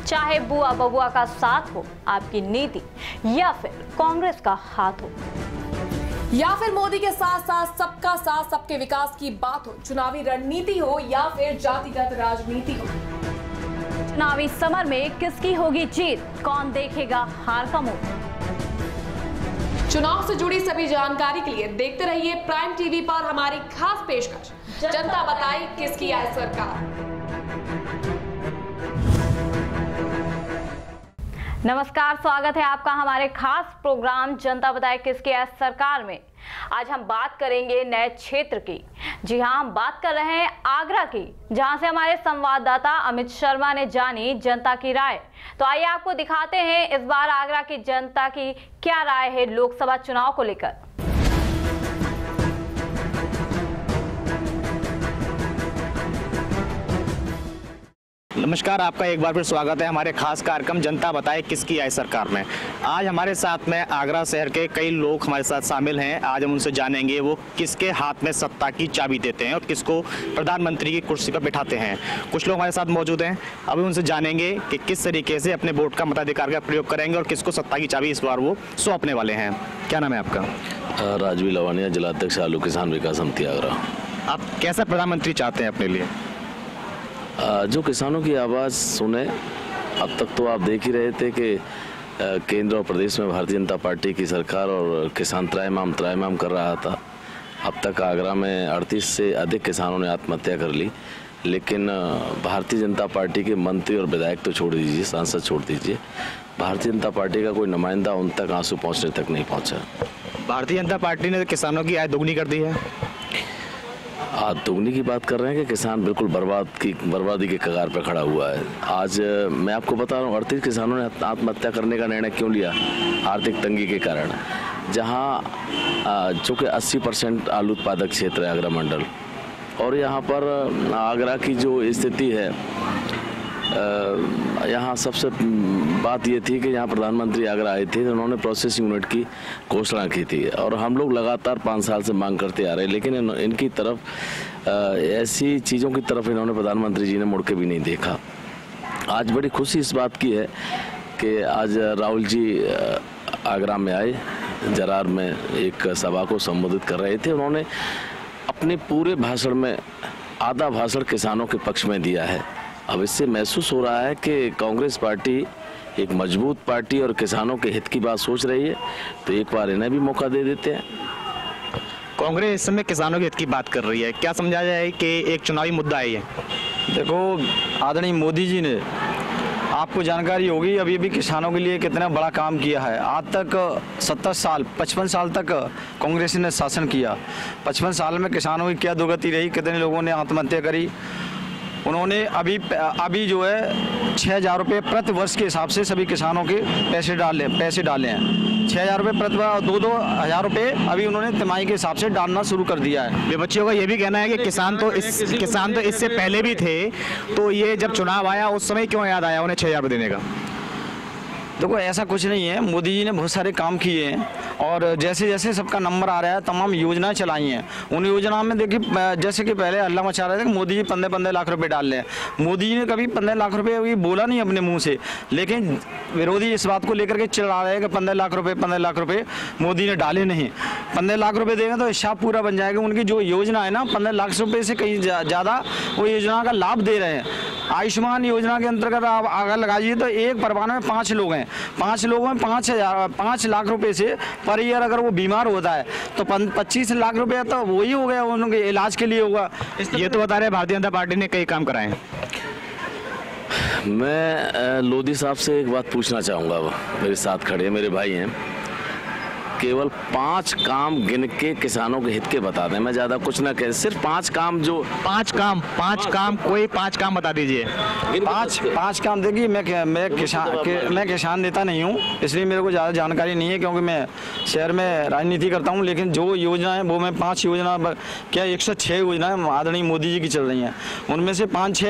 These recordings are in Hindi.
चाहे बुआ बबुआ का साथ हो, आपकी नीति, या फिर कांग्रेस का हाथ हो, या फिर मोदी के साथ साथ सबके विकास की बात हो, चुनावी रणनीति हो या फिर जातिगत राजनीति हो। चुनावी समर में किसकी होगी जीत, कौन देखेगा हार का मुंह। चुनाव से जुड़ी सभी जानकारी के लिए देखते रहिए प्राइम टीवी पर हमारी खास पेशकश, जनता बताए किसकी आए सरकार। नमस्कार, स्वागत है आपका हमारे खास प्रोग्राम जनता बताए किसकी आए सरकार में। आज हम बात करेंगे नए क्षेत्र की। जी हां, हम बात कर रहे हैं आगरा की, जहां से हमारे संवाददाता अमित शर्मा ने जानी जनता की राय। तो आइए आपको दिखाते हैं इस बार आगरा की जनता की क्या राय है लोकसभा चुनाव को लेकर। नमस्कार, आपका एक बार फिर स्वागत है हमारे खास कार्यक्रम जनता बताए किसकी आए सरकार में। आज हमारे साथ में आगरा शहर के कई लोग हमारे साथ शामिल हैं। आज हम उनसे जानेंगे वो किसके हाथ में सत्ता की चाबी देते हैं और किसको प्रधानमंत्री की कुर्सी पर बिठाते हैं। कुछ लोग हमारे साथ मौजूद हैं, अभी उनसे जानेंगे कि किस तरीके से अपने वोट का मताधिकार का प्रयोग करेंगे और किसको सत्ता की चाबी इस बार वो सौंपने वाले हैं। क्या नाम है आपका? राजवी लवानिया, जिलाध्यक्ष आलू किसान विकास समिति आगरा। आप कैसा प्रधानमंत्री चाहते हैं अपने लिए? जो किसानों की आवाज़ सुने। अब तक तो आप देख ही रहे थे कि केंद्र और प्रदेश में भारतीय जनता पार्टी की सरकार और किसान त्रायमाम कर रहा था। अब तक आगरा में 38 से अधिक किसानों ने आत्महत्या कर ली, लेकिन भारतीय जनता पार्टी के मंत्री और विधायक तो छोड़ दीजिए, सांसद छोड़ दीजिए, भारतीय जनता पार्टी का कोई नुमाइंदा उन तक आंसू पहुँचने तक नहीं पहुँचा। भारतीय जनता पार्टी ने किसानों की आय दोगुनी कर दी है। आज दोगुनी की बात कर रहे हैं कि किसान बिल्कुल बर्बादी के कगार पर खड़ा हुआ है। आज मैं आपको बता रहा हूँ, 38 किसानों ने आत्महत्या करने का निर्णय क्यों लिया? आर्थिक तंगी के कारण। जहाँ चूँकि 80% आलू उत्पादक क्षेत्र है आगरा मंडल, और यहाँ पर आगरा की जो स्थिति है, यहाँ सबसे बात ये थी कि यहाँ प्रधानमंत्री आगरा आए थे तो उन्होंने प्रोसेसिंग यूनिट की घोषणा की थी, और हम लोग लगातार 5 साल से मांग करते आ रहे हैं, लेकिन इनकी तरफ ऐसी चीज़ों की तरफ इन्होंने प्रधानमंत्री जी ने मुड़ के भी नहीं देखा। आज बड़ी खुशी इस बात की है कि आज राहुल जी आगरा में आए, जरार में एक सभा को संबोधित कर रहे थे। उन्होंने अपने पूरे भाषण में आधा भाषण किसानों के पक्ष में दिया है। अब इससे महसूस हो रहा है कि कांग्रेस पार्टी एक मजबूत पार्टी और किसानों के हित की बात सोच रही है, तो एक बार इन्हें भी मौका दे देते हैं। कांग्रेस इस समय किसानों के हित की बात कर रही है, क्या समझा जाए कि एक चुनावी मुद्दा है ये? देखो, आदरणीय मोदी जी ने, आपको जानकारी होगी, अभी भी किसानों के लिए कितना बड़ा काम किया है। आज तक 55 साल तक कांग्रेस ने शासन किया। 55 साल में किसानों की क्या दुर्गति रही, कितने लोगों ने आत्महत्या करी। उन्होंने अभी जो है 6,000 रुपये प्रति वर्ष के हिसाब से सभी किसानों के पैसे डाले हैं। 6,000 रुपये प्रति 2-2 हज़ार रुपये अभी उन्होंने तिमाही के हिसाब से डालना शुरू कर दिया है। बच्चियों का ये भी कहना है कि किसान तो इससे पहले भी थे, तो ये जब चुनाव आया उस समय क्यों याद आया उन्हें 6,000 रुपये देने का? देखो, ऐसा कुछ नहीं है। मोदी जी ने बहुत सारे काम किए हैं, और जैसे जैसे सबका नंबर आ रहा है, तमाम योजनाएं चलाई हैं। उन योजनाओं में देखिए, जैसे कि पहले अल्लाह मचा रहे थे कि मोदी जी 15 लाख रुपए डाल रहे हैं। मोदी जी ने कभी 15 लाख रुपए अभी बोला नहीं अपने मुंह से, लेकिन विरोधी इस बात को लेकर के चिल्ला रहे हैं कि 15 लाख रुपए मोदी ने डाले नहीं। 15 लाख रुपए देंगे तो हिसाब पूरा बन जाएगा। उनकी जो योजना है ना, 15 लाख रुपए से कहीं ज़्यादा वो योजना का लाभ दे रहे हैं। आयुष्मान योजना के अंतर्गत आप आगे लगाइए तो एक परिवार में 5 लोग हैं, 5 लोगों में 5 लाख रुपए से पर ईयर अगर वो बीमार होता है तो 25 लाख रुपए तो वही हो गया, उनके इलाज के लिए होगा। ये तो बता रहे भारतीय जनता पार्टी ने कई काम कराए हैं। मैं लोधी साहब से एक बात पूछना चाहूँगा, मेरे साथ खड़े मेरे भाई हैं, केवल 5 काम गिन के किसानों के हित के बता दें, मैं ज़्यादा कुछ ना कह, सिर्फ 5 काम। जो 5 काम कोई 5 काम बता दीजिए। 5 काम देखिए, मैं किसान नेता नहीं हूँ, इसलिए मेरे को ज़्यादा जानकारी नहीं है, क्योंकि मैं शहर में राजनीति करता हूँ। लेकिन जो योजना है वो मैं 5 योजना, क्या 106 योजनाएं आदरणीय मोदी जी की चल रही हैं, उनमें से 5-6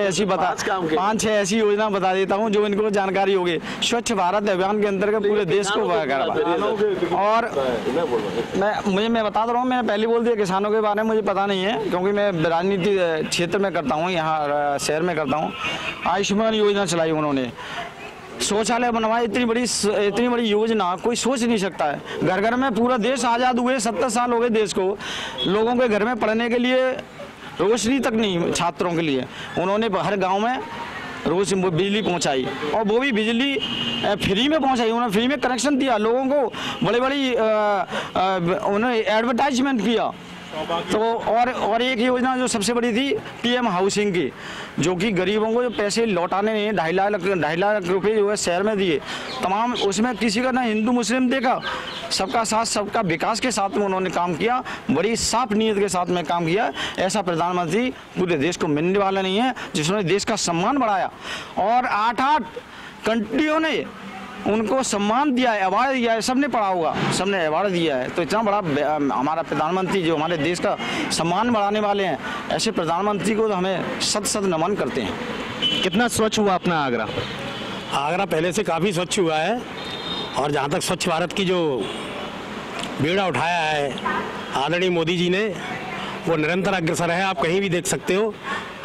ऐसी योजना बता देता हूँ जो इनको जानकारी होगी। स्वच्छ भारत अभियान के अंतर्गत पूरे देश को और मैं बता रहा हूँ, मैंने पहले बोल दिया किसानों के बारे में मुझे पता नहीं है, क्योंकि मैं राजनीति क्षेत्र में करता हूँ, यहाँ शहर में करता हूँ। आयुष्मान योजना चलाई उन्होंने, शौचालय बनवाए, इतनी बड़ी योजना कोई सोच नहीं सकता है। घर घर में पूरा देश आज़ाद हुए 70 साल हो गए देश को, लोगों के घर में पढ़ने के लिए रोशनी तक नहीं छात्रों के लिए। उन्होंने हर गांव में रोज बिजली पहुंचाई और वो भी बिजली फ्री में पहुंचाई। उन्होंने फ्री में कनेक्शन दिया लोगों को, बड़ी उन्होंने एडवर्टाइजमेंट किया। तो और एक योजना जो सबसे बड़ी थी पीएम हाउसिंग की, जो कि गरीबों को जो पैसे लौटाने नहीं, 2.5 लाख रुपए जो है शहर में दिए तमाम। उसमें किसी का ना हिंदू मुस्लिम देखा, सबका साथ सबका विकास के साथ में उन्होंने काम किया, बड़ी साफ नीयत के साथ में काम किया। ऐसा प्रधानमंत्री पूरे देश को मिलने वाला नहीं है जिसने देश का सम्मान बढ़ाया। और 8 कंट्रियों ने उनको सम्मान दिया है, अवार्ड दिया है, सबने पढ़ा होगा, सबने अवार्ड दिया है। तो इतना बड़ा हमारा प्रधानमंत्री जो हमारे देश का सम्मान बढ़ाने वाले हैं, ऐसे प्रधानमंत्री को तो हमें सत नमन करते हैं। कितना स्वच्छ हुआ अपना आगरा? आगरा पहले से काफ़ी स्वच्छ हुआ है। और जहाँ तक स्वच्छ भारत की जो बीड़ा उठाया है आदरणीय मोदी जी ने, वो निरंतर अग्रसर है। आप कहीं भी देख सकते हो,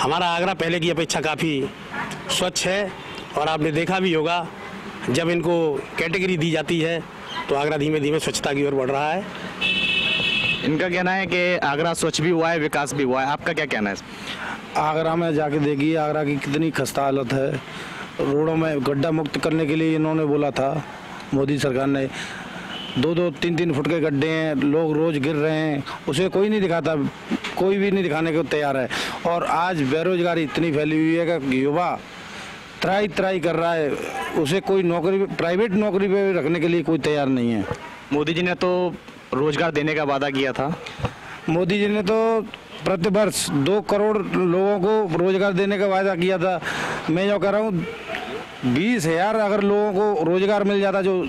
हमारा आगरा पहले की अपेक्षा काफ़ी स्वच्छ है। और आपने देखा भी होगा, जब इनको कैटेगरी दी जाती है तो आगरा धीमे धीमे स्वच्छता की ओर बढ़ रहा है। इनका कहना है कि आगरा स्वच्छ भी हुआ है, विकास भी हुआ है। आपका क्या कहना है? आगरा में जाके देखिए आगरा की कितनी खस्ता हालत है। रोडों में गड्ढा मुक्त करने के लिए इन्होंने बोला था, मोदी सरकार ने 2-2, 3-3 फुट के गड्ढे हैं, लोग रोज गिर रहे हैं, उसे कोई नहीं दिखाता, कोई भी नहीं दिखाने को तैयार है। और आज बेरोजगारी इतनी फैली हुई है कि युवा त्राई कर रहा है, उसे कोई नौकरी, प्राइवेट नौकरी पे रखने के लिए कोई तैयार नहीं है। मोदी जी ने तो रोजगार देने का वादा किया था। मोदी जी ने तो प्रतिवर्ष 2 करोड़ लोगों को रोजगार देने का वादा किया था। मैं जो कह रहा हूँ 20,000 अगर लोगों को रोजगार मिल जाता, जो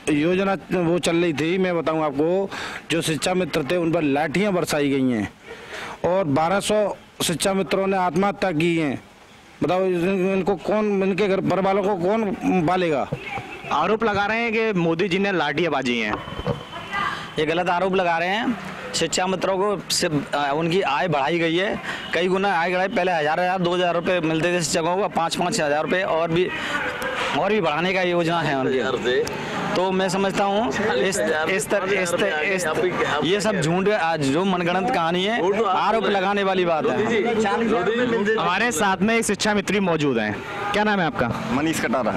योजना वो चल रही थी, मैं बताऊँ आपको, जो शिक्षा मित्र थे उन पर लाठियाँ बरसाई गई हैं और 1200 शिक्षा मित्रों ने आत्महत्या की हैं। बताओ इनको कौन, इनके घर पर वालों को कौन पालेगा? आरोप लगा रहे हैं कि मोदी जी ने लाठियाँ बाजी हैं। ये गलत आरोप लगा रहे हैं। शिक्षा मित्रों को उनकी आय बढ़ाई गई है, कई गुना आय बढ़ाई। पहले 1000 2,000 रुपये मिलते थे शिक्षकों को, 5-5 हज़ार रुपये और भी बढ़ाने का योजना है उनकी। तो मैं समझता हूँ ये सब झूठ जो मनगढ़ंत कहानी है, आरोप लगाने वाली बात है। हमारे साथ में एक शिक्षा मित्री मौजूद हैं। क्या नाम है आपका? मनीष कटारा।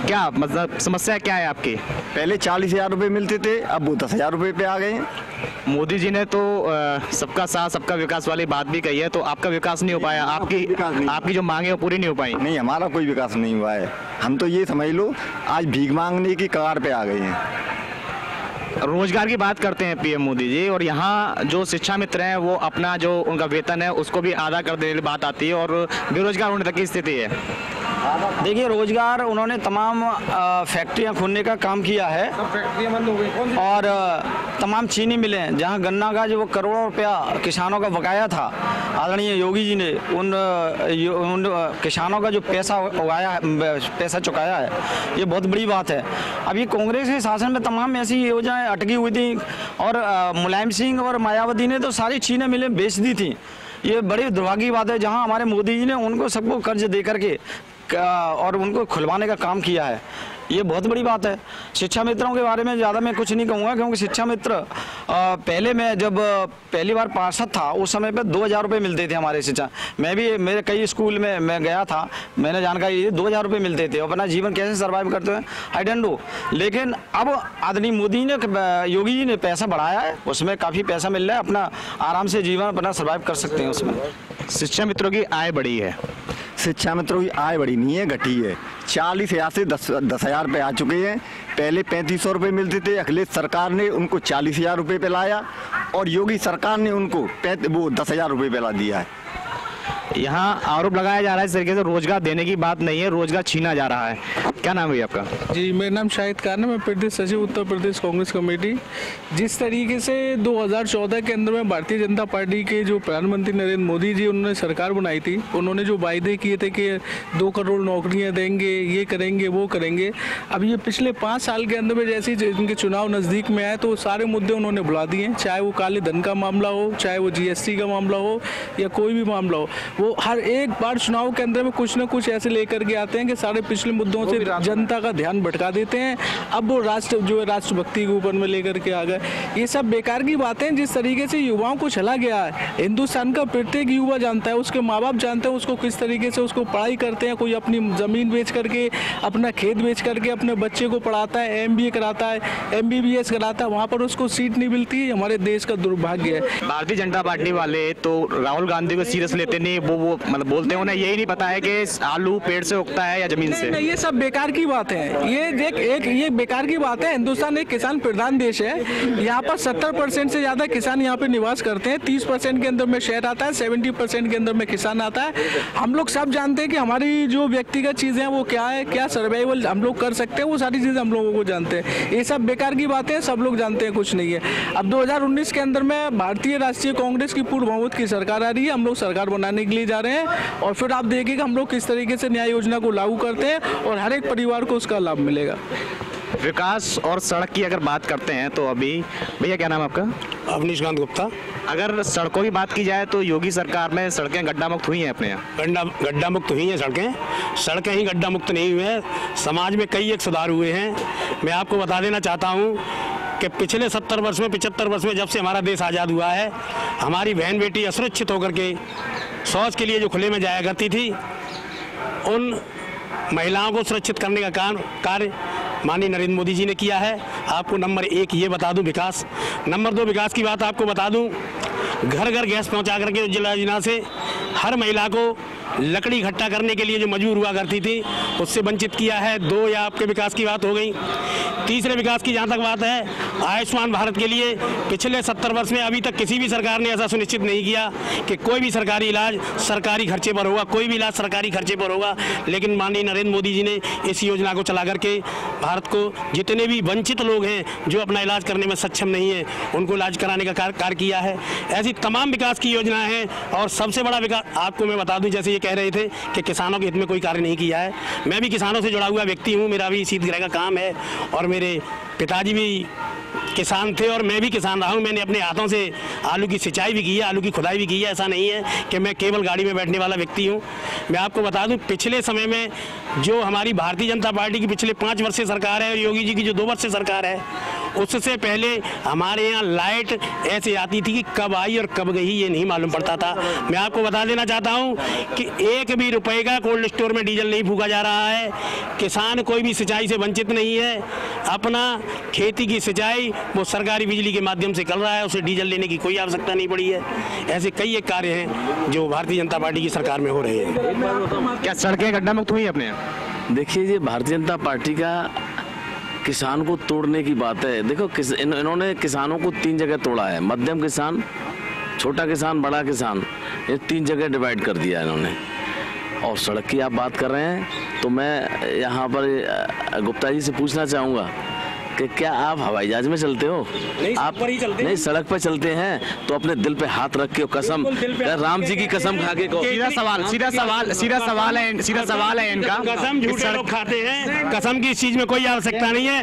क्या मतलब समस्या क्या है आपकी? पहले 40,000 रुपये मिलते थे, अब वो 10,000 रुपये पे आ गए हैं। मोदी जी ने तो सबका साथ सबका विकास वाली बात भी कही है, तो आपका विकास नहीं हो पाया, आपकी जो मांगे वो पूरी नहीं हो पाई? नहीं, हमारा कोई विकास नहीं हुआ है। हम तो ये समझ लो आज भीख मांगने की कगार पे आ गए हैं। रोजगार की बात करते हैं पीएम मोदी जी, और यहाँ जो शिक्षा मित्र हैं वो अपना जो उनका वेतन है उसको भी आधा कर देने की बात आती है और बेरोजगार होने तक की स्थिति है। देखिए, रोजगार उन्होंने तमाम फैक्ट्रियां खोलने का काम किया है और तमाम चीनी मिलें, जहां गन्ना का जो करोड़ों रुपया किसानों का बकाया था, आदरणीय योगी जी ने उन किसानों का जो पैसा चुकाया है, ये बहुत बड़ी बात है। अभी कांग्रेस के शासन में तमाम ऐसी योजनाएं अटकी हुई थी और मुलायम सिंह और मायावती ने तो सारी चीनी मिलें बेच दी थी। ये बड़ी दुर्भाग्य की बात है, जहां हमारे मोदी जी ने उनको सबको कर्ज दे करके और उनको खुलवाने का काम किया है। ये बहुत बड़ी बात है। शिक्षा मित्रों के बारे में ज़्यादा मैं कुछ नहीं कहूँगा, क्योंकि शिक्षा मित्र पहले मैं जब पहली बार पार्षद था उस समय पे 2,000 रुपये मिलते थे हमारे शिक्षा। मैं भी मेरे कई स्कूल में मैं गया था, मैंने जानकारी दी 2,000 रुपये मिलते थे। अपना जीवन कैसे सर्वाइव करते हैं आई डोंट नो। लेकिन अब आदरणीय मोदी ने, योगी जी ने पैसा बढ़ाया है, उसमें काफ़ी पैसा मिल रहा है, अपना आराम से जीवन अपना सर्वाइव कर सकते हैं उसमें। शिक्षा मित्रों की आय बढ़ी है। शिक्षा मित्रों की आय बढ़ी नहीं है, घटी है। 40,000 से 10,000 पे आ चुके हैं। पहले 3,500 रुपये मिलते थे, अखिलेश सरकार ने उनको 40,000 रुपये पे लाया और योगी सरकार ने उनको वो 10,000 रुपये पे ला दिया है। यहाँ आरोप लगाया जा रहा है इस तरीके से रोजगार देने की बात नहीं है, रोजगार छीना जा रहा है। क्या नाम है आपका? जी, मेरा नाम शाहिद खान है, मैं प्रदेश सचिव उत्तर प्रदेश कांग्रेस कमेटी। जिस तरीके से 2014 के अंदर में भारतीय जनता पार्टी के जो प्रधानमंत्री नरेंद्र मोदी जी उन्होंने सरकार बनाई थी, उन्होंने जो वायदे किए थे कि 2 करोड़ नौकरियां देंगे, ये करेंगे वो करेंगे, अब ये पिछले 5 साल के अंदर में जैसे इनके चुनाव नज़दीक में आए तो सारे मुद्दे उन्होंने बुला दिए, चाहे वो काले धन का मामला हो, चाहे वो GST का मामला हो या कोई भी मामला हो, वो वो हर एक बार चुनाव के अंदर में कुछ न कुछ ऐसे लेकर के आते हैं कि सारे पिछले मुद्दों से जनता का ध्यान भटका देते हैं। अब वो राष्ट्रभक्ति के ऊपर में लेकर के आ गए। ये सब बेकार की बातें। जिस तरीके से युवाओं को चला गया है, हिंदुस्तान का प्रत्येक युवा जानता है, उसके माँ बाप जानते हैं उसको किस तरीके से उसको पढ़ाई करते हैं। कोई अपनी ज़मीन बेच करके, अपना खेत बेच करके अपने बच्चे को पढ़ाता है, MBA कराता है, MBBS कराता है, वहाँ पर उसको सीट नहीं मिलती। हमारे देश का दुर्भाग्य है। भारतीय जनता पार्टी वाले तो राहुल गांधी को सीरियस लेते नहीं, वो मतलब बोलते हैं, उन्हें यही नहीं पता है कि आलू पेड़ से उगता है या जमीन से। ये सब बेकार की बात है। ये बेकार की बात है। हिंदुस्तान एक किसान प्रधान देश है। यहाँ पर 70% से ज्यादा किसान यहाँ पे निवास करते हैं। 30% के अंदर में शहर आता है, 70% के अंदर में किसान आता है। हम लोग सब जानते हैं कि हमारी जो व्यक्तिगत चीजें हैं वो क्या है, क्या सर्वाइवल हम लोग कर सकते हैं, वो सारी चीजें हम लोगों को जानते हैं। ये सब बेकार की बातें सब लोग जानते हैं, कुछ नहीं है। अब 2019 के अंदर में भारतीय राष्ट्रीय कांग्रेस की पूर्ण बहुमत की सरकार आ रही है। हम लोग सरकार बनाने के लिए जा रहे हैं और फिर आप देखिएगा हम लोग किस तरीके से न्याय योजना को लागू करते हैं और हर एक परिवार को उसका लाभ मिलेगा। विकास और सड़क की अगर बात करते हैं तो अभी भैया क्या नाम है आपका? अवनीश कांत गुप्ता। अगर सड़कों की बात की जाए तो योगी सरकार में सड़कें गड्ढा मुक्त हुई हैं अपने यहाँ? गड्ढा मुक्त हुई हैं सड़कें ही गड्ढा मुक्त नहीं हुए हैं। समाज में कई एक सुधार हुए हैं। मैं आपको बता देना चाहता हूँ कि पिछले 70 वर्ष में 75 वर्ष में जब से हमारा देश आज़ाद हुआ है, हमारी बहन बेटी असुरक्षित होकर के शौच के लिए जो खुले में जाया करती थी, उन महिलाओं को सुरक्षित करने का कार्य माननीय नरेंद्र मोदी जी ने किया है। आपको नंबर 1 ये बता दूं विकास। नंबर 2 विकास की बात आपको बता दूं, घर घर गैस पहुंचा करके उज्ज्वला योजना से हर महिला को लकड़ी इकट्ठा करने के लिए जो मजबूर हुआ करती थी उससे वंचित किया है। 2 या आपके विकास की बात हो गई। तीसरे विकास की जहाँ तक बात है, आयुष्मान भारत के लिए पिछले 70 वर्ष में अभी तक किसी भी सरकार ने ऐसा सुनिश्चित नहीं किया कि कोई भी सरकारी इलाज सरकारी खर्चे पर होगा, कोई भी इलाज सरकारी खर्चे पर होगा। लेकिन माननीय नरेंद्र मोदी जी ने इस योजना को चला करके भारत को जितने भी वंचित लोग हैं जो अपना इलाज करने में सक्षम नहीं है उनको इलाज कराने का कार्य किया है। ऐसी तमाम विकास की योजनाएं हैं। और सबसे बड़ा विकास आपको मैं बता दूं, जैसे ये कह रहे थे कि किसानों के हित में कोई कार्य नहीं किया है। मैं भी किसानों से जुड़ा हुआ व्यक्ति हूँ, मेरा भी शीतगृह का काम है और मेरे पिताजी भी किसान थे और मैं भी किसान रहा हूँ। मैंने अपने हाथों से आलू की सिंचाई भी की है, आलू की खुदाई भी की है। ऐसा नहीं है कि मैं केवल गाड़ी में बैठने वाला व्यक्ति हूँ। मैं आपको बता दूं, पिछले समय में जो हमारी भारतीय जनता पार्टी की पिछले 5 वर्ष से सरकार है और योगी जी की जो 2 वर्ष से सरकार है, उससे पहले हमारे यहाँ लाइट ऐसे आती थी कि कब आई और कब गई ये नहीं मालूम पड़ता था। मैं आपको बता देना चाहता हूँ कि 1 भी रुपए का कोल्ड स्टोर में डीजल नहीं फूका जा रहा है। किसान कोई भी सिंचाई से वंचित नहीं है। अपना खेती की सिंचाई वो सरकारी बिजली के माध्यम से कर रहा है, उसे डीजल लेने की कोई आवश्यकता नहीं पड़ी है। ऐसे कई एक कार्य हैं जो भारतीय जनता पार्टी की सरकार में हो रहे हैं। क्या सड़कें गड्ढा मुक्त हुई अपने यहाँ? देखिए, ये भारतीय जनता पार्टी का किसान को तोड़ने की बात है। देखो इन्होंने किसानों को 3 जगह तोड़ा है, मध्यम किसान, छोटा किसान, बड़ा किसान, ये 3 जगह डिवाइड कर दिया इन्होंने। और सड़क की आप बात कर रहे हैं तो मैं यहाँ पर गुप्ता जी से पूछना चाहूँगा कि क्या आप हवाई जहाज में चलते हो? आप नहीं सड़क पर चलते हैं तो अपने दिल पे हाथ रख के कसम, राम जी की कसम खा के सीधा सवाल है इनका। कसम झूठे लोग खाते हैं, कसम की इस चीज में कोई आवश्यकता नहीं है।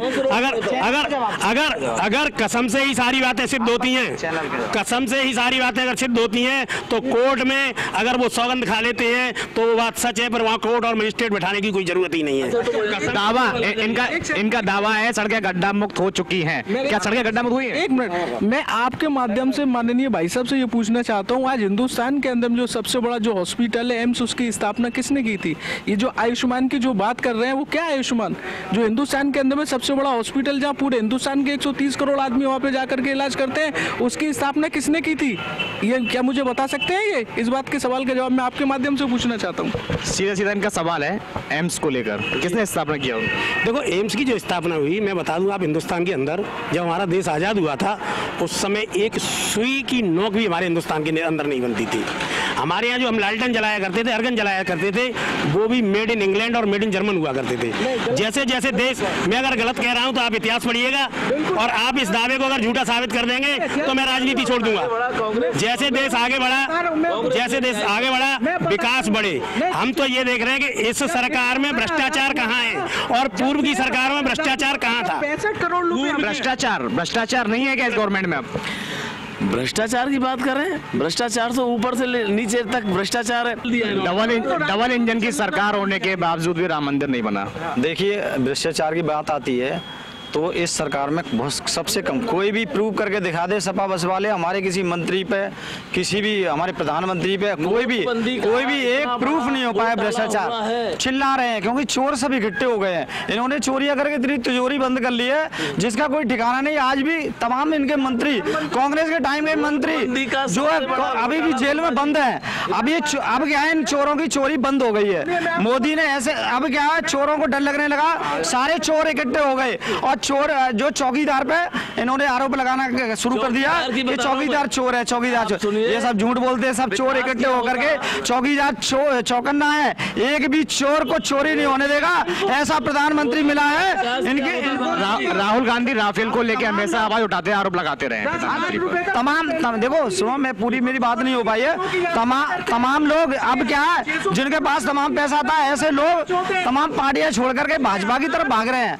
अगर कसम से ही सारी बातें सिद्ध होती हैं, कसम से ही सारी बातें अगर सिद्ध होती हैं तो कोर्ट में अगर वो सौगंध खा लेते हैं तो वो बात सच है, पर वहाँ कोर्ट और मजिस्ट्रेट बैठाने की कोई जरूरत ही नहीं है। दावा इनका दावा है सड़कें गड्ढा मुक्त हो चुकी हैं। क्या सड़कें गड्ढा मुक्त हुई हैं? 1 मिनट, मैं आपके माध्यम से माननीय भाई साहब से ये पूछना चाहता हूँ, आज हिंदुस्तान के अंदर जो सबसे बड़ा जो हॉस्पिटल है एम्स, उसकी स्थापना किसने की थी? ये जो आयुष्मान की जो बात कर रहे हैं वो क्या आयुष्मान? जो हिंदुस्तान के अंदर में सबसे बड़ा हॉस्पिटल जहाँ पूरे हिंदुस्तान के 130 करोड़ आदमी वहाँ पे जाकर के इलाज करते हैं, उसकी स्थापना किसने की थी? ये क्या मुझे बता सकते हैं? ये इस बात के सवाल का जवाब मैं आपके माध्यम से पूछना चाहता हूँ। सीधा इनका सवाल है एम्स को लेकर, किसने स्थापना किया? देखो, एम्स की जो स्थापना हुई, मैं बता दूं, आप हिंदुस्तान के अंदर जब हमारा देश आज़ाद हुआ था उस समय एक सुई की नोक भी हमारे हिंदुस्तान के अंदर नहीं बनती थी। हमारे यहाँ जो हम लालटेन जलाया करते थे, अर्गन जलाया करते थे, वो भी मेड इन इंग्लैंड और मेड इन जर्मन हुआ करते थे। जैसे जैसे देश, मैं अगर गलत कह रहा हूँ तो आप इतिहास पढ़िएगा और आप इस दावे को अगर झूठा साबित कर देंगे तो मैं राजनीति छोड़ दूंगा। जैसे देश आगे बढ़ा, विकास बढ़े। हम तो ये देख रहे हैं कि इस सरकार में भ्रष्टाचार कहाँ है और पूर्व की सरकार में भ्रष्टाचार कहाँ था? 65 करोड़ रुपए भ्रष्टाचार नहीं है क्या इस गवर्नमेंट में? अब भ्रष्टाचार की बात कर रहे हैं? भ्रष्टाचार तो ऊपर से नीचे तक भ्रष्टाचार है। डबल इंजन की सरकार होने के बावजूद भी राम मंदिर नहीं बना। देखिए, भ्रष्टाचार की बात आती है तो इस सरकार में बहुत सबसे कम कोई भी प्रूव करके दिखा दे सपा बस वाले, हमारे किसी मंत्री पे, किसी भी हमारे प्रधानमंत्री पे कोई भी एक प्रूफ नहीं हो पाया भ्रष्टाचार। चिल्ला रहे हैं क्योंकि चोर सब इकट्ठे हो गए हैं। इन्होंने चोरियां करके इतनी तिजोरी बंद कर ली है जिसका कोई ठिकाना नहीं। आज भी तमाम इनके मंत्री, कांग्रेस के टाइम के मंत्री जो है अभी भी जेल में बंद है। अब क्या है, इन चोरों की चोरी बंद हो गई है। मोदी ने ऐसे, अब क्या है, चोरों को डर लगने लगा, सारे चोर इकट्ठे हो गए और चोर जो चौकीदार पे इन्होंने आरोप लगाना शुरू कर दिया कि चौकीदार चोर है, चौकीदार चोर। ये सब झूठ बोलते हैं, सब चोर इकट्ठे होकर के चौकीदार चौकन्ना है, एक भी चोर को चोरी नहीं होने देगा, ऐसा प्रधानमंत्री मिला है। इनके राहुल गांधी राफेल को लेकर हमेशा आवाज उठाते हैं, आरोप लगाते रहे। तमाम देखो सुनो, मैं पूरी मेरी बात नहीं हो पाई है। तमाम लोग अब क्या है, जिनके पास तमाम पैसा था, ऐसे लोग तमाम पार्टियां छोड़ करके भाजपा की तरफ भाग रहे हैं।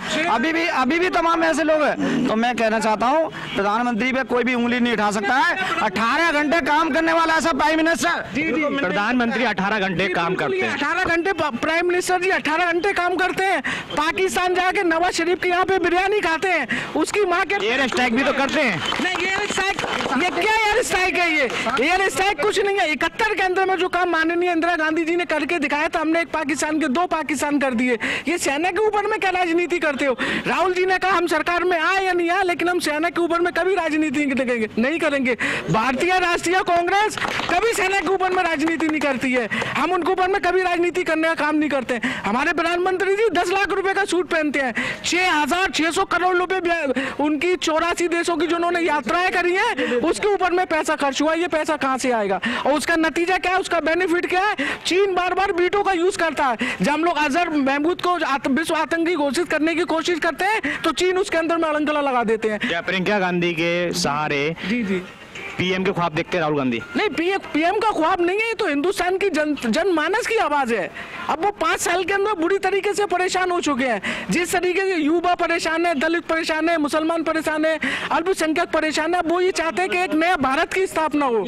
अभी भी तमाम ऐसे लोग हैं। तो मैं कहना चाहता हूं, प्रधानमंत्री पे कोई भी उंगली नहीं उठा सकता है। 18 घंटे काम करने वाला ऐसा प्राइम मिनिस्टर। प्रधानमंत्री 18 घंटे काम करते हैं। 18 घंटे प्राइम मिनिस्टर जी 18 घंटे काम करते हैं। पाकिस्तान जाके नवाज शरीफ के यहाँ पे बिरयानी खाते हैं, उसकी माँ के एयर स्ट्राइक भी तो करते हैं। नहीं, एयर स्ट्राइक, ये क्या एयर स्ट्राइक है? ये एयर स्ट्राइक कुछ नहीं है। 71 के अंदर में जो काम माननीय इंदिरा गांधी जी ने करके दिखाया था, हमने एक पाकिस्तान के 2 पाकिस्तान कर दिए। ये सेना के ऊपर में क्या राजनीति करते हो? राहुल जी ने कहा हम सरकार में आए या नहीं आए, लेकिन हम सेना के ऊपर में कभी राजनीति नहीं करेंगे। भारतीय राष्ट्रीय कांग्रेस कभी सेना के ऊपर में राजनीति नहीं करती है। हम उनके ऊपर में कभी राजनीति करने का काम नहीं करते। हमारे प्रधानमंत्री जी 10 लाख रुपए का सूट पहनते हैं। 6,600 करोड़ रुपए उनकी 84 देशों की जो उन्होंने यात्राएं करी है, उसके ऊपर में पैसा खर्च हुआ। ये पैसा कहां से आएगा और उसका नतीजा क्या है, उसका बेनिफिट क्या है? चीन बार बार वीटो का यूज करता है। जब हम लोग अजहर महमूद को विश्व आतंकी घोषित करने की कोशिश करते हैं तो चीन उसके अंदर में अड़ंगला लगा देते हैं। क्या प्रियंका गांधी के सहारे जी पीएम के ख्वाब देखते हैं राहुल गांधी? नहीं, पीएम का ख्वाब नहीं है, ये तो हिंदुस्तान की जनमानस की आवाज है। अब वो 5 साल के अंदर बुरी तरीके से परेशान हो चुके हैं। जिस तरीके से युवा परेशान है, दलित परेशान है, मुसलमान परेशान है, अल्पसंख्यक परेशान है, वो ये चाहते हैं कि एक नया भारत की स्थापना हो।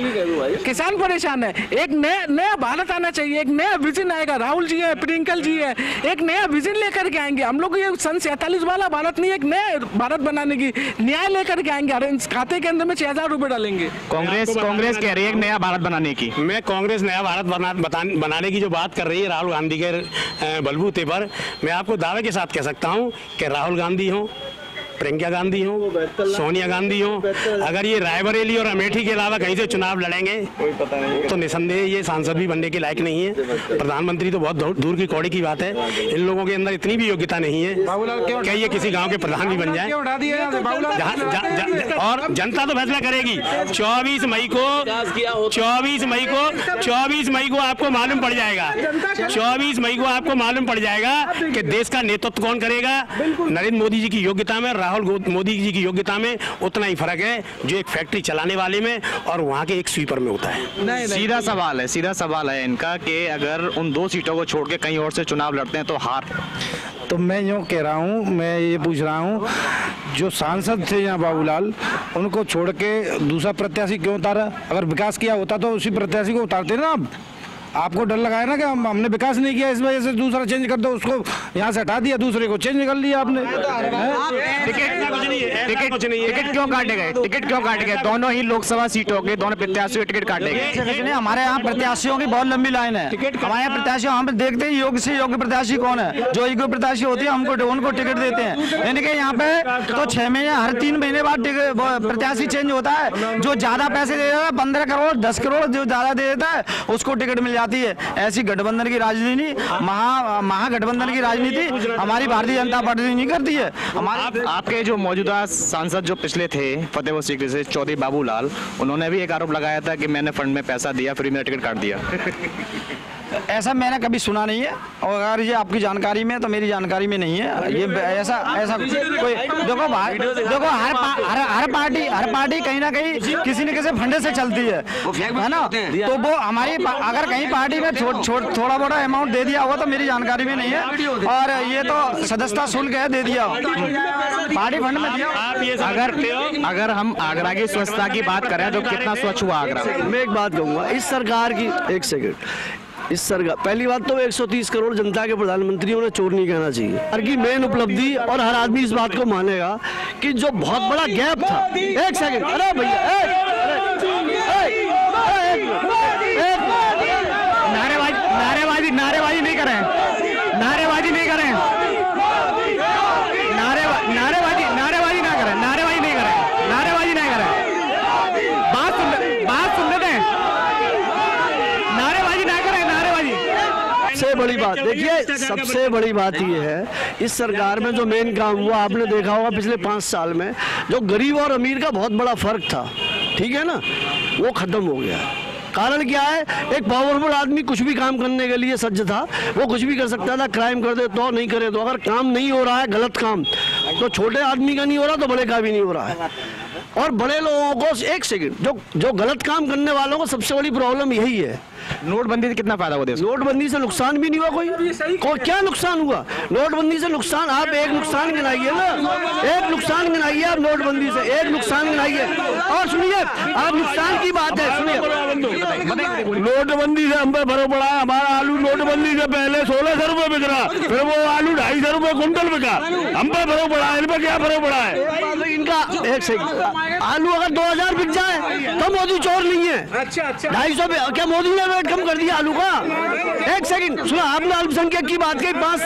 किसान परेशान है, एक नया भारत आना चाहिए, एक नया विजन आएगा। राहुल जी है, प्रियंका जी है, एक नया विजन लेकर के आएंगे। हम लोग ये सन 47 वाला भारत नहीं, एक नया भारत बनाने की न्याय लेकर के आएंगे। अरे खाते के अंदर में 6,000 रुपए डालेंगे। कांग्रेस कह रही है एक नया भारत बनाने की। मैं कांग्रेस नया भारत बनाने की जो बात कर रही है राहुल गांधी के बलबूते पर, मैं आपको दावे के साथ कह सकता हूं कि राहुल गांधी हो, प्रियंका गांधी हो, सोनिया गांधी हो, अगर ये रायबरेली और अमेठी के अलावा कहीं से चुनाव लड़ेंगे तो निसंदेह ये सांसद भी बनने के लायक नहीं है। प्रधानमंत्री तो बहुत दूर की कौड़ी की बात है। इन लोगों के अंदर इतनी भी योग्यता नहीं है कि ये किसी गांव के प्रधान भी बन जाए। और जनता तो फैसला करेगी। 24 मई को आपको मालूम पड़ जाएगा। 24 मई को आपको मालूम पड़ जाएगा कि देश का नेतृत्व कौन करेगा। नरेंद्र मोदी जी की योग्यता में, राहुल मोदी जी की योग्यता में उतना ही फर्क है जो एक फैक्ट्री चलाने वाले में और वहाँ के एक स्वीपर में होता है। सीधा सवाल है इनका कि अगर उन 2 सीटों को छोड़ के कहीं और से चुनाव लड़ते हैं तो हार। तो मैं यूँ कह रहा हूँ, मैं ये पूछ रहा हूँ, जो सांसद थे यहाँ बाबूलाल, उनको छोड़ के दूसरा प्रत्याशी क्यों उतारा? अगर विकास किया होता तो उसी प्रत्याशी को उतारते ना। आपको डर लगा है ना कि हमने विकास नहीं किया, इस वजह से दूसरा चेंज कर दो, उसको यहाँ से हटा दिया, दूसरे को चेंज कर लिया आपने। टिकट क्यों काटे गए? दोनों ही लोकसभा सीटों के दोनों प्रत्याशियों के टिकट काटे गए। हमारे यहाँ प्रत्याशियों की बहुत लंबी लाइन है। हमारे यहाँ प्रत्याशी, हम देखते हैं योग्य से योग्य प्रत्याशी कौन है। जो योग्य प्रत्याशी होती है उनको टिकट देते हैं। यानी कि यहाँ पे तो 6 महीने, हर 3 महीने बाद प्रत्याशी चेंज होता है। जो ज्यादा पैसे दे देता है, 15 करोड़ 10 करोड़ जो ज्यादा दे देता है उसको टिकट मिल जाती है। ऐसी गठबंधन की राजनीति, महागठबंधन की राजनीति हमारी भारतीय जनता पार्टी नहीं करती है। आपके जो मौजूदा सांसद जो पिछले थे फतेहपुर सीकरी से चौधरी बाबूलाल, उन्होंने भी एक आरोप लगाया था कि मैंने फंड में पैसा दिया, फ्री में टिकट काट दिया। ऐसा मैंने कभी सुना नहीं है, और अगर ये आपकी जानकारी में तो मेरी जानकारी में नहीं है ये ऐसा कोई। देखो भाई, देखो हर पार्टी कहीं ना कहीं किसी न किसी फंडे से चलती है ना। तो वो हमारी अगर कहीं पार्टी में थोड़ा बड़ा अमाउंट दे दिया होगा तो मेरी जानकारी में नहीं है, और ये तो सदस्यता शुल्क है, दे दिया पार्टी फंड में दिया। आप ये अगर हम आगरा की स्वच्छता की बात करें तो कितना स्वच्छ हुआ आगरा? मैं एक बात कहूँगा इस सरकार की, एक सेकंड, इस सरकार, पहली बात तो 130 करोड़ जनता के प्रधानमंत्री उन्हें चोर नहीं कहना चाहिए। हर की मेन उपलब्धि, और हर आदमी इस बात को मानेगा कि जो बहुत बड़ा गैप था। एक सेकंड, अरे भैया नारेबाजी नहीं करें, नारेबाजी नहीं करें, नारेबाजी नहीं करें, बात सुन लेते हैं, नारेबाजी ना करें, नारेबाजी। सबसे बड़ी बात देखिए, सबसे बड़ी बात ये है इस सरकार में जो मेन काम हुआ, आपने देखा होगा पिछले 5 साल में जो गरीब और अमीर का बहुत बड़ा फर्क था, ठीक है ना, वो खत्म हो गया। कारण क्या है, एक पावरफुल आदमी कुछ भी काम करने के लिए सज्ज था, वो कुछ भी कर सकता था, क्राइम कर दे तो, नहीं करे तो। अगर काम नहीं हो रहा है गलत काम, तो छोटे आदमी का नहीं हो रहा तो बड़े का भी नहीं हो रहा है। और बड़े लोगों को, एक सेकंड, जो गलत काम करने वालों को सबसे बड़ी प्रॉब्लम यही है। नोटबंदी से कितना फायदा हुआ देश? नोटबंदी से नुकसान भी नहीं हुआ कोई क्या नुकसान हुआ नोटबंदी से? नुकसान आप एक नुकसान गिनाइए ना, एक नुकसान गिनाइए आप नोटबंदी से, एक नुकसान गिनाइए। और सुनिए, आप नुकसान की बात है, सुनिए, नोटबंदी से हम पे फर्क पड़ा है। हमारा आलू नोटबंदी से पहले 1600 रुपए बिक रहा, फिर वो आलू 250 रुपए कुंटल बिका। हम पे फर्क पड़ा है, इन पे क्या फर्क पड़ा है? इनका एक सेकंड, आलू अगर 2000 बिक जाए तो मोदी चोर नहीं है। 250 क्या मोदी ने रेट कम कर दिया आलू का? एक सेकंड सुना, आपने अल्पसंख्यक की बात की। 5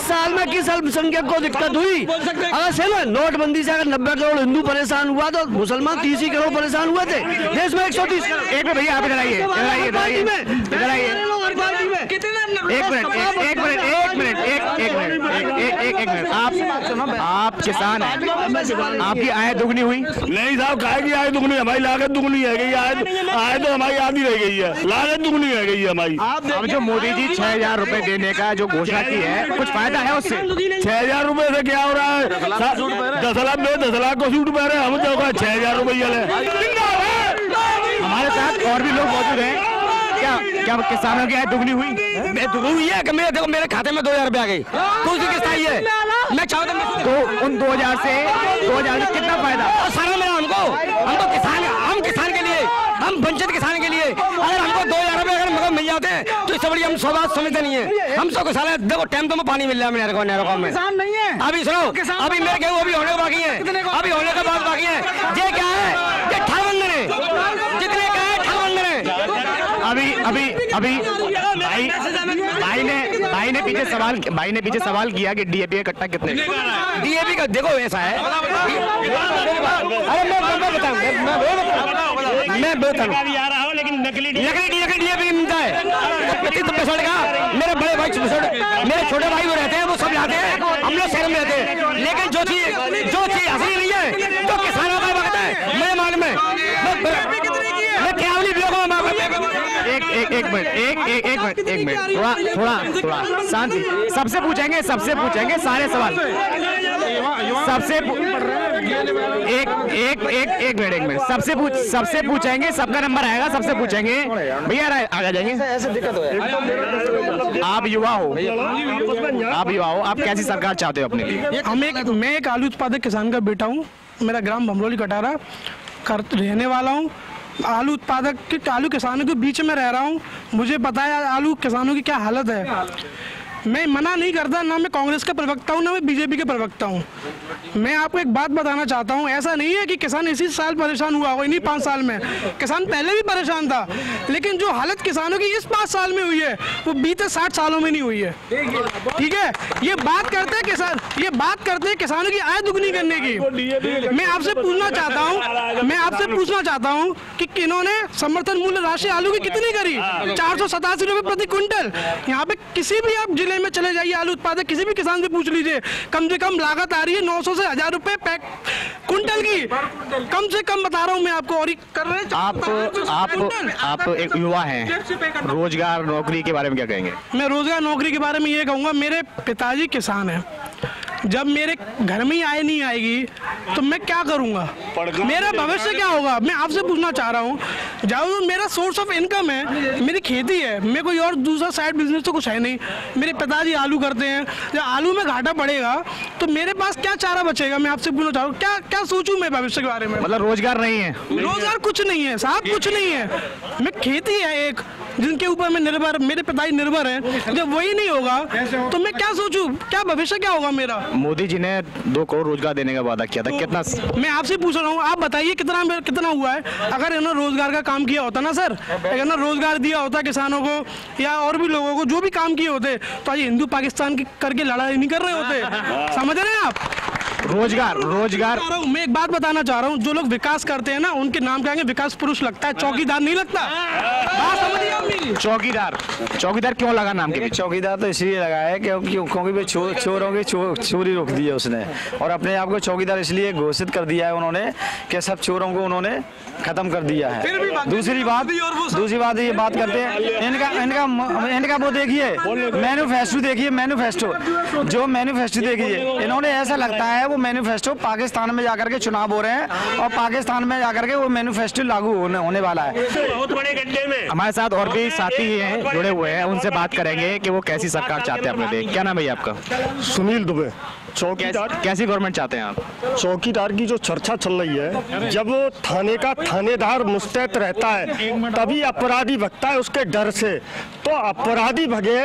साल में किस अल्पसंख्यक को दिक्कत हुई? अगर से ना नोटबंदी से अगर 90 करोड़ हिंदू परेशान हुआ तो मुसलमान 30 करोड़ परेशान हुए थे। देश में 130 एक मिनट भैया, आप इधर आइए, एक मिनट, आप किसान हैं, आपकी आय दुगनी हुई? नहीं साहब, काहे की आय दुगनी? हमारी लागत दुगनी है गई, आय तो हमारी आधी रह गई है, लागत दुगनी है गई है हमारी। अब जो मोदी जी 6000 रुपए देने का जो घोषणा की है, कुछ फायदा है उससे? 6000 रुपए से क्या हो रहा है? 10 लाख को सूट पहने, हम जो 6000 रुपया ले। हमारे साथ और भी लोग मौजूद हैं, क्या किसानों की आय दुगनी हुई? हुई है कि मेरे खाते में 2000 रुपए आ गई, तो उसकी किस्त आई है। मैं चाहता हूँ उन 2000 से कितना फायदा? सारा मेरा हमको किसान, हम किसान के लिए, हम वंचित किसान के लिए अगर हमको 2000 रुपए अगर मिल जाते हैं तो इससे बड़ी हम सौ बात समझते नहीं है। हम सब किसान है, देखो टाइम तो पानी मिल रहा है नहरों में, किसान नहीं है। अभी सुनो, अभी मेरे गेहूँ अभी होने का बाकी है, अभी होने का बाद बाकी है। ये क्या है? ये ठावंदर है, जितने का है ठावंदर है। अभी भाई ने पीछे सवाल किया कि डीएपी का कट्टा कितने? डीएपी का देखो ऐसा है, अरे मैं बताऊं, लेकिन नकली डीएपी मिलता है 35 का। मेरे बड़े भाई, मेरे छोटे भाई वो रहते हैं, वो सब लाते हैं, हम लोग शहर में रहते हैं। लेकिन जो चीज असली नहीं है, जो किसानों का वक्त है, मेरे मालूम है, मैं क्या एक मिनट, थोड़ा शांति। सबसे पूछेंगे सारे सवाल, एक मिनट, सबसे पूछेंगे, सबका नंबर आएगा, सबसे पूछेंगे। भैया आगे जाएंगे। ऐसे दिक्कत हो, आप युवा हो, आप कैसी सरकार चाहते हो अपने लिए? मैं एक आलू उत्पादक किसान का बेटा हूँ, मेरा ग्राम भमरोली कटारा रहने वाला हूँ। आलू उत्पादक के, आलू किसानों के बीच में रह रहा हूँ। मुझे पता है आलू किसानों की क्या हालत है। मैं मना नहीं करता, ना मैं कांग्रेस का प्रवक्ता हूँ, ना मैं बीजेपी के प्रवक्ता हूँ। मैं आपको एक बात बताना चाहता हूँ, ऐसा नहीं है कि किसान इसी साल परेशान हुआ होगा, इन्हीं 5 साल में। किसान पहले भी परेशान था, लेकिन जो हालत किसानों की इस 5 साल में हुई है वो बीते 60 सालों में नहीं हुई है। ठीक है, ये बात करते हैं किसानों की आय दुगनी करने की। मैं आपसे पूछना चाहता हूँ कि इन्होंने समर्थन मूल्य राशि आलू की कितनी करी? 487 रुपए प्रति क्विंटल। यहाँ पे किसी भी आप जिले में चले जाइए, आलू उत्पादक किसी भी किसान से पूछ लीजिए, कम से कम लागत आ रही है 900 से 1000 रुपए कुंटल की, कम से कम बता रहा हूँ मैं आपको। और कर रहे आप एक युवा हैं, रोजगार नौकरी के बारे में क्या कहेंगे? मैं रोजगार नौकरी के बारे में ये कहूँगा, मेरे पिताजी किसान हैं, जब मेरे घर में ही आय नहीं आएगी तो मैं क्या करूँगा, मेरा भविष्य क्या होगा? मैं आपसे पूछना चाह रहा हूँ, जब मेरा सोर्स ऑफ इनकम है मेरी खेती है, मैं कोई और दूसरा साइड बिजनेस तो कुछ है नहीं। मेरे पिताजी आलू करते हैं, जब आलू में घाटा पड़ेगा तो मेरे पास क्या चारा बचेगा? मैं आपसे पूछना चाह रहा हूँ, क्या क्या सोचूं मैं भविष्य के बारे में? मतलब रोजगार नहीं है? रोजगार कुछ नहीं है साहब, कुछ नहीं है। मैं खेती है एक जिनके ऊपर मैं निर्भर, मेरे पिताजी निर्भर हैं, जब वही नहीं होगा तो मैं क्या सोचूं, क्या भविष्य क्या होगा मेरा? मोदी जी ने 2 करोड़ रोजगार देने का वादा किया था, कितना? मैं आपसे पूछ रहा हूँ, आप बताइए कितना हुआ है? अगर इन्होंने रोजगार का काम किया होता ना सर, अगर ना रोजगार दिया होता किसानों को या और भी लोगों को, जो भी काम किए होते, तो आज हिंदू पाकिस्तान की करके लड़ाई नहीं कर रहे होते। समझ रहे हैं आप? रोजगार मैं एक बात बताना चाह रहा हूँ, जो लोग विकास करते हैं ना उनके नाम कहेंगे विकास पुरुष लगता है, चौकीदार नहीं लगता। बात समझिए आप मेरी? चौकीदार क्यों लगा नाम के? चौकीदार तो इसलिए लगा है क्योंकि चोरों की चोरी रोक दी है उसने, और अपने आप को चौकीदार इसलिए घोषित कर दिया है उन्होंने कि सब चोरों को उन्होंने खत्म कर दिया है। दूसरी बात ये बात करते हैं इनका वो देखिए मैनिफेस्टो देखिए, इन्होंने ऐसा लगता है वो मैनिफेस्टो पाकिस्तान में जाकर के चुनाव हो रहे हैं और पाकिस्तान में जाकर के वो मैनिफेस्टो लागू होने वाला है। बहुत बड़े गड्ढे में हमारे साथ और भी साथी हैं जुड़े हुए हैं, उनसे बात करेंगे कि वो कैसी सरकार चाहते हैं अपने देश। क्या नाम है आपका? सुनील दुबे। चौकीदार कैसी गवर्नमेंट चाहते हैं आप? चौकीदार की जो चर्चा चल रही है, जब थाने का थानेदार मुस्तैद रहता है तभी अपराधी भगता है उसके डर से, तो अपराधी भगे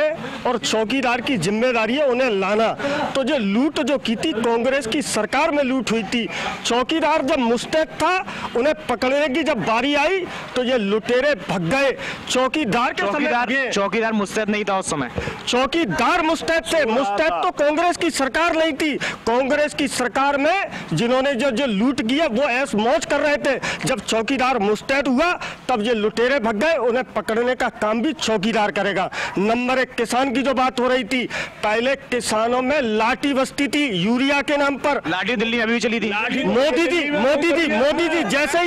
और चौकीदार की जिम्मेदारी है उन्हें लाना। तो जो लूट जो की थी कांग्रेस की सरकार में लूट हुई थी, चौकीदार जब मुस्तैद था उन्हें पकड़ने की जब बारी आई तो ये लुटेरे भग गए। चौकीदार मुस्तैद नहीं था उस समय? चौकीदार मुस्तैद थे, मुस्तैद तो कांग्रेस की सरकार नहीं थी। कांग्रेस की सरकार में जिन्होंने जो लूट किया वो ऐश मौज कर रहे थे, जब चौकीदार मुस्तैद हुआ तब ये लुटेरे भग गए, उन्हें पकड़ने का काम भी चौकीदार करेगा। नंबर 1 किसान की जो बात हो रही थी, पहले किसानों में लाठी बसती थी यूरिया के नाम पर। लाठी दिल्ली में भी चली थी। मोदी जी जैसे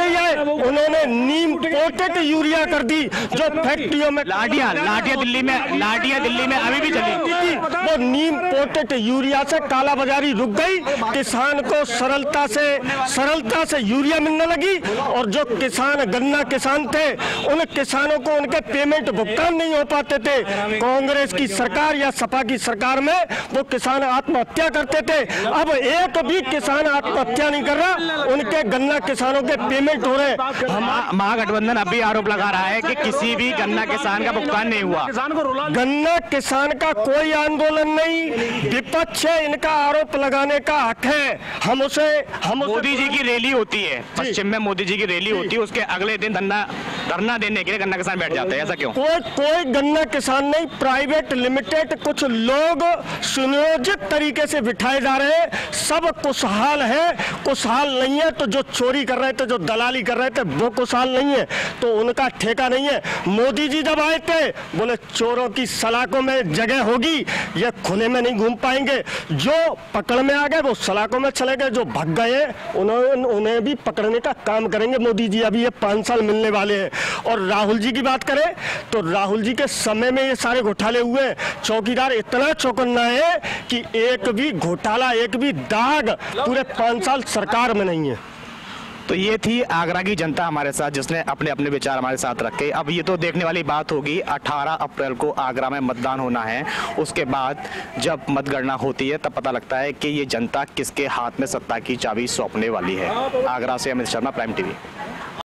ही आए उन्होंने नीम पोटेड यूरिया कर दी, जो फैक्ट्रियों में लाठियां दिल्ली में अभी भी चली थी। वो नीम पोटेड यूरिया से कालाबाजारी रुक गई, किसान को सरलता से यूरिया मिलने लगी, और जो किसान गन्ना किसान थे उन किसानों को उनके पेमेंट भुगतान नहीं हो पाते थे। कांग्रेस की सरकार या सपा की सरकार में वो किसान आत्महत्या करते थे। अब एक भी किसान आत्महत्या नहीं कर रहा, उनके गन्ना किसानों के पेमेंट हो रहे। महागठबंधन अभी आरोप लगा रहा है कि किसी भी गन्ना किसान का भुगतान नहीं हुआ। गन्ना किसान का कोई आंदोलन नहीं, विपक्ष है, इनका आरोप लगाने का हक है। हम मोदी जी की रैली होती है पश्चिम में, मोदी जी की रैली होती है, उसके अगले दिन धरना देने के लिए गन्ना किसान बैठ जाते हैं, ऐसा क्यों? कोई गन्ना किसान नहीं, प्राइवेट लिमिटेड कुछ लोग सुनियोजित तरीके से बिठाए जा रहे हैं। सब खुशहाल है, खुशहाल नहीं है तो जो चोरी कर रहे थे, जो दलाली कर रहे थे वो खुशहाल नहीं है, तो उनका ठेका नहीं है। मोदी जी जब आए थे बोले चोरों की सलाखों में जगह होगी, ये खुले में नहीं घूम पाएंगे। जो पकड़ में आ गए वो सलाखों में चले गए, जो भग गए उन्हें भी पकड़ने का काम करेंगे मोदी जी। अभी ये 5 साल मिलने वाले हैं। और राहुल जी की बात करें तो राहुल जी के समय में ये सारे घोटाले हुए। चौकीदार इतना चौकन्ना है कि एक भी घोटाला, एक भी दाग पूरे 5 साल सरकार में नहीं है। तो ये थी आगरा की जनता हमारे साथ, जिसने अपने अपने विचार हमारे साथ रखे। अब ये तो देखने वाली बात होगी, 18 अप्रैल को आगरा में मतदान होना है। उसके बाद जब मतगणना होती है तब पता लगता है कि ये जनता किसके हाथ में सत्ता की चाबी सौंपने वाली है। आगरा से अमित शर्मा, प्राइम टीवी।